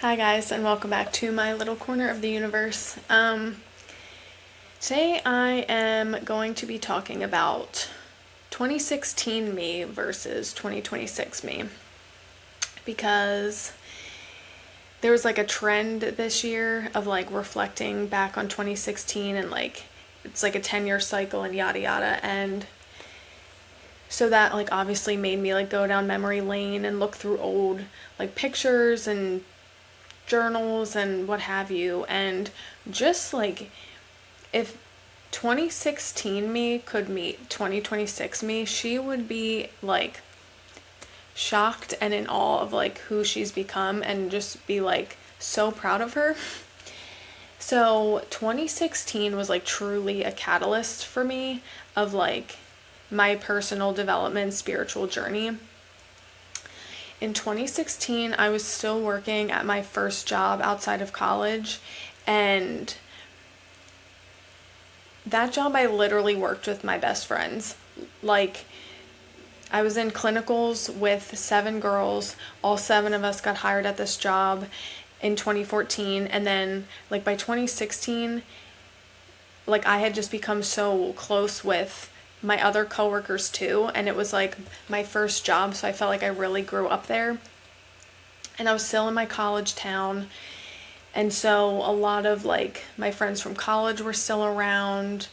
Hi guys, and welcome back to my little corner of the universe. Today I am going to be talking about 2016 me versus 2026 me, because there was like a trend this year of like reflecting back on 2016 and like it's like a 10-year cycle and yada yada, and so that like obviously made me like go down memory lane and look through old like pictures and journals and what have you, and just like if 2016 me could meet 2026 me, she would be like shocked and in awe of like who she's become and just be like so proud of her. So 2016 was like truly a catalyst for me of like my personal development spiritual journey. In 2016, I was still working at my first job outside of college, and that job I literally worked with my best friends. Like, I was in clinicals with 7 girls. All 7 of us got hired at this job in 2014, and then like by 2016, like I had just become so close with my other coworkers too, and it was like my first job, so I felt like I really grew up there. And I was still in my college town, and so a lot of like my friends from college were still around.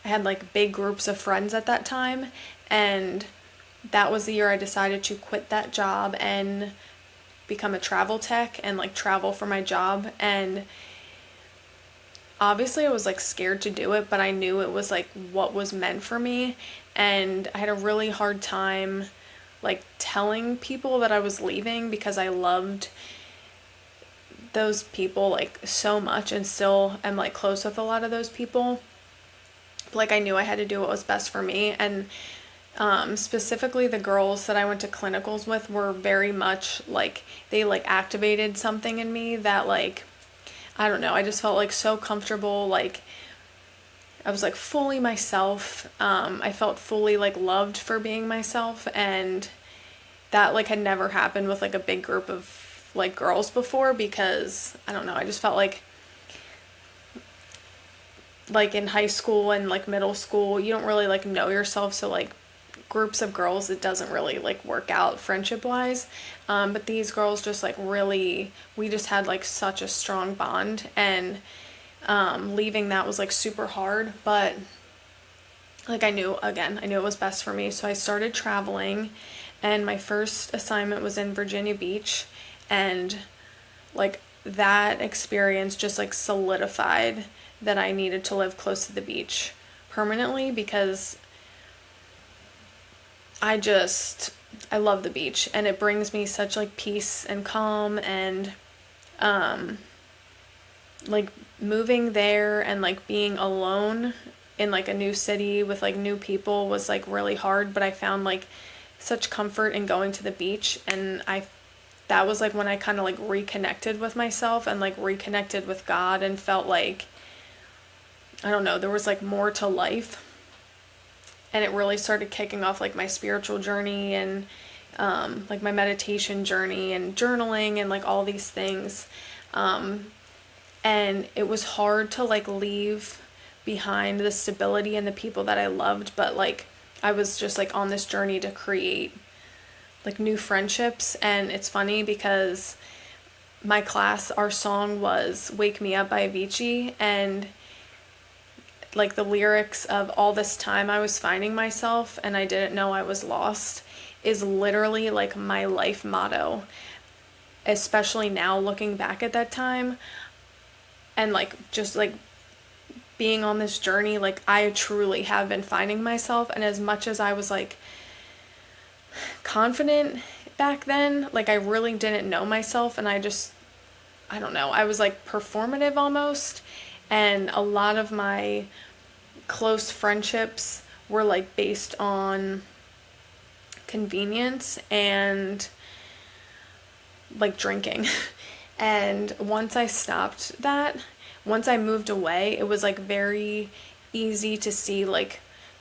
I had like big groups of friends at that time, and that was the year I decided to quit that job and become a travel tech and like travel for my job. And obviously I was like scared to do it, but I knew it was like what was meant for me. And I had a really hard time like telling people that I was leaving because I loved those people like so much and still am like close with a lot of those people. But, like I knew I had to do what was best for me, and specifically the girls that I went to clinicals with were very much like they like activated something in me that like I don't know, I just felt like so comfortable, like I was like fully myself. I felt fully like loved for being myself, and that like had never happened with like a big group of like girls before, because I don't know, I just felt like in high school and like middle school you don't really like know yourself, so like groups of girls it doesn't really like work out friendship wise. But these girls just like really, we just had like such a strong bond, and leaving that was like super hard, but like I knew it was best for me, so I started traveling, and my first assignment was in Virginia Beach, and like that experience just like solidified that I needed to live close to the beach permanently, because I love the beach and it brings me such like peace and calm, and um like moving there and like being alone in like a new city with like new people was like really hard, but I found like such comfort in going to the beach, and I that was like when I kind of like reconnected with myself and like reconnected with God and felt like I don't know, there was like more to life, and it really started kicking off like my spiritual journey and like my meditation journey and journaling and like all these things. And it was hard to like leave behind the stability and the people that I loved, but like I was just like on this journey to create like new friendships. And it's funny because my class, our song was Wake Me Up by Avicii, and like the lyrics of all this time I was finding myself and I didn't know I was lost is literally like my life motto, especially now looking back at that time and like just like being on this journey. Like I truly have been finding myself, and as much as I was like confident back then, like I really didn't know myself, and I don't know, I was like performative almost, and a lot of my close friendships were like based on convenience and like drinking. And once I stopped that, once I moved away, it was like very easy to see like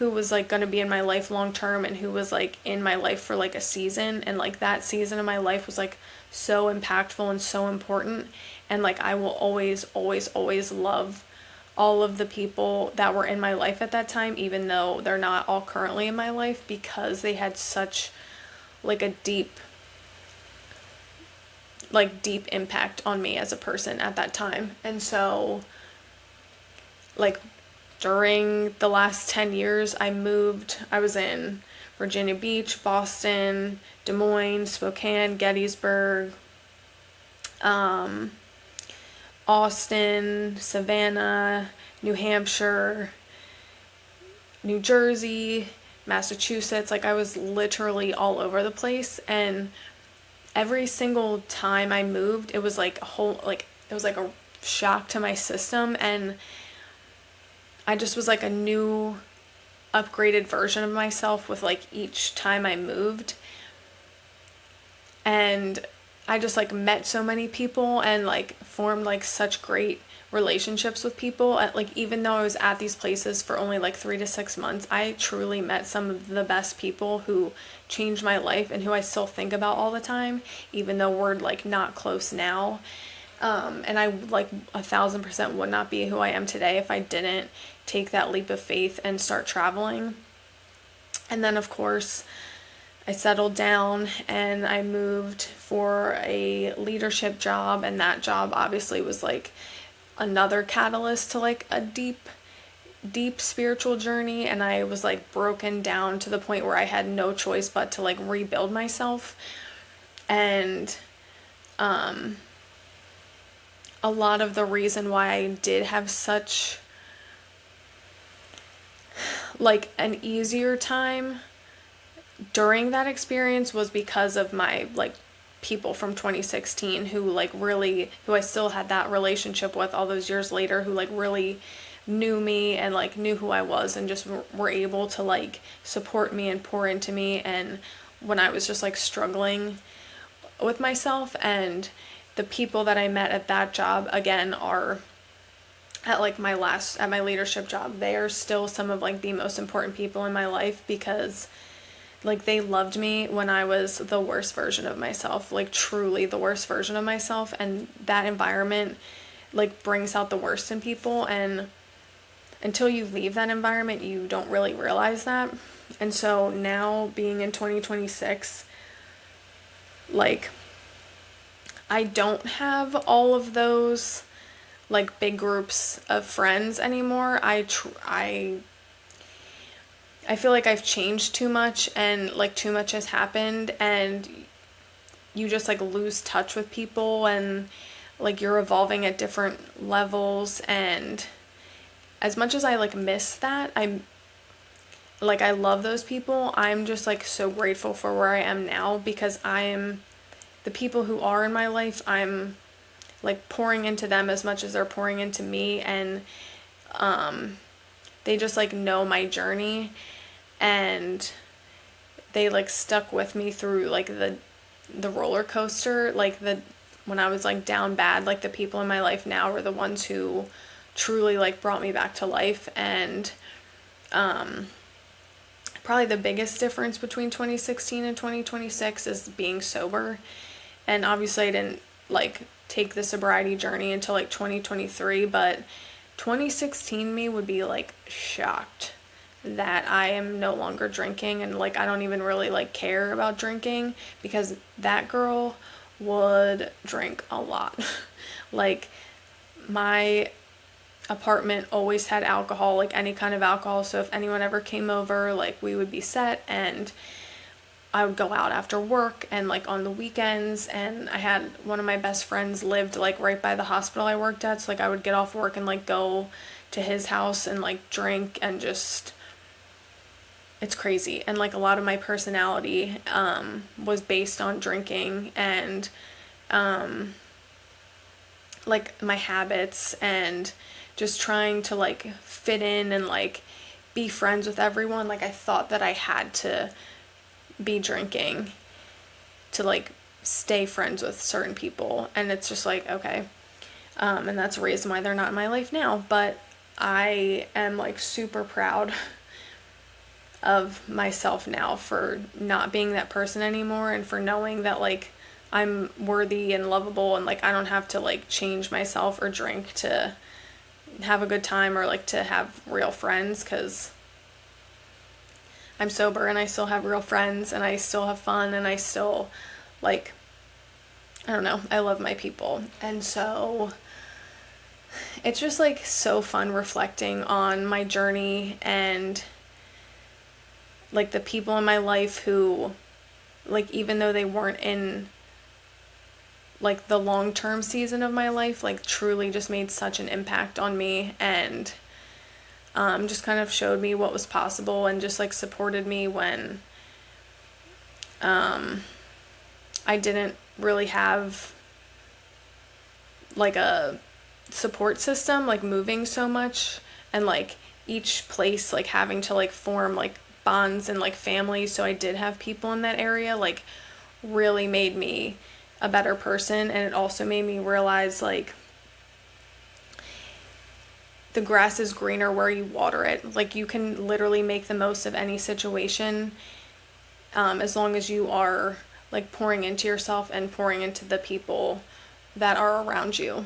who was like going to be in my life long term and who was like in my life for like a season, and like that season of my life was like so impactful and so important, and like I will always always always love all of the people that were in my life at that time, even though they're not all currently in my life, because they had such like a deep impact on me as a person at that time. And so like during the last 10 years, I was in Virginia Beach, Boston, Des Moines, Spokane, Gettysburg, Austin, Savannah, New Hampshire, New Jersey, Massachusetts. Like I was literally all over the place, and every single time I moved, it was like it was like a shock to my system, and I just was like a new upgraded version of myself with like each time I moved. And I just like met so many people and like formed like such great relationships with people. Like even though I was at these places for only like 3 to 6 months, I truly met some of the best people who changed my life and who I still think about all the time, even though we're like not close now. And I like 1,000% would not be who I am today if I didn't take that leap of faith and start traveling. And then of course I settled down and I moved for a leadership job, and that job obviously was like another catalyst to like a deep spiritual journey, and I was like broken down to the point where I had no choice but to like rebuild myself. And a lot of the reason why I did have such like an easier time during that experience was because of my like people from 2016 who I still had that relationship with all those years later, who like really knew me and like knew who I was and just were able to like support me and pour into me and when I was just like struggling with myself. And the people that I met at that job again are at like at my leadership job, they are still some of like the most important people in my life, because like they loved me when I was the worst version of myself, like truly the worst version of myself. And that environment like brings out the worst in people, and until you leave that environment you don't really realize that. And so now being in 2026, like I don't have all of those like big groups of friends anymore. I feel like I've changed too much, and like too much has happened, and you just like lose touch with people, and like you're evolving at different levels. And as much as I like miss that, I love those people. I'm just like so grateful for where I am now, because the people who are in my life, I'm like pouring into them as much as they're pouring into me. And they just like know my journey, and they like stuck with me through like the roller coaster, like when I was like down bad. Like the people in my life now are the ones who truly like brought me back to life. And probably the biggest difference between 2016 and 2026 is being sober. And obviously I didn't like take the sobriety journey until like 2023, but 2016 me would be like shocked that I am no longer drinking, and like I don't even really like care about drinking, because that girl would drink a lot. Like my apartment always had alcohol, like any kind of alcohol, so if anyone ever came over, like we would be set. And I would go out after work and like on the weekends, and I had one of my best friends lived like right by the hospital I worked at, so like I would get off work and like go to his house and like drink, and just it's crazy. And like a lot of my personality was based on drinking, and like my habits, and just trying to like fit in and like be friends with everyone. Like I thought that I had to be drinking to like stay friends with certain people, and it's just like okay. And that's the reason why they're not in my life now. But I am like super proud of myself now for not being that person anymore, and for knowing that like I'm worthy and lovable, and like I don't have to like change myself or drink to have a good time or like to have real friends, because I'm sober and I still have real friends and I still have fun and I still like, I don't know, I love my people. And so it's just like so fun reflecting on my journey and like the people in my life who, like, even though they weren't in like the long-term season of my life, like truly just made such an impact on me, and just kind of showed me what was possible, and just like supported me when I didn't really have like a support system, like moving so much, and like each place like having to like form like bonds and like families, so I did have people in that area, like really made me a better person. And it also made me realize like the grass is greener where you water it. Like you can literally make the most of any situation, as long as you are like pouring into yourself and pouring into the people that are around you.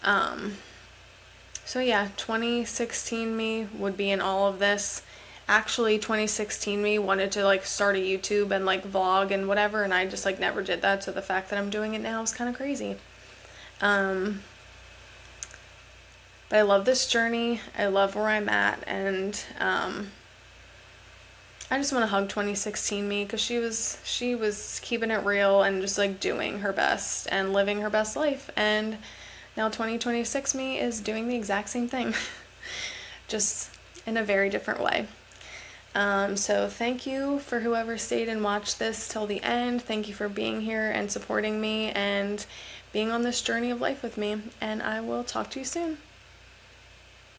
So yeah, 2016 me would be in all of this. Actually, 2016 me wanted to like start a YouTube and like vlog and whatever, and I just like never did that. So the fact that I'm doing it now is kind of crazy. But I love this journey. I love where I'm at, and I just want to hug 2016 me, because she was keeping it real and just like doing her best and living her best life. And now 2026 me is doing the exact same thing, just in a very different way. So thank you for whoever stayed and watched this till the end. Thank you for being here and supporting me and being on this journey of life with me. And I will talk to you soon.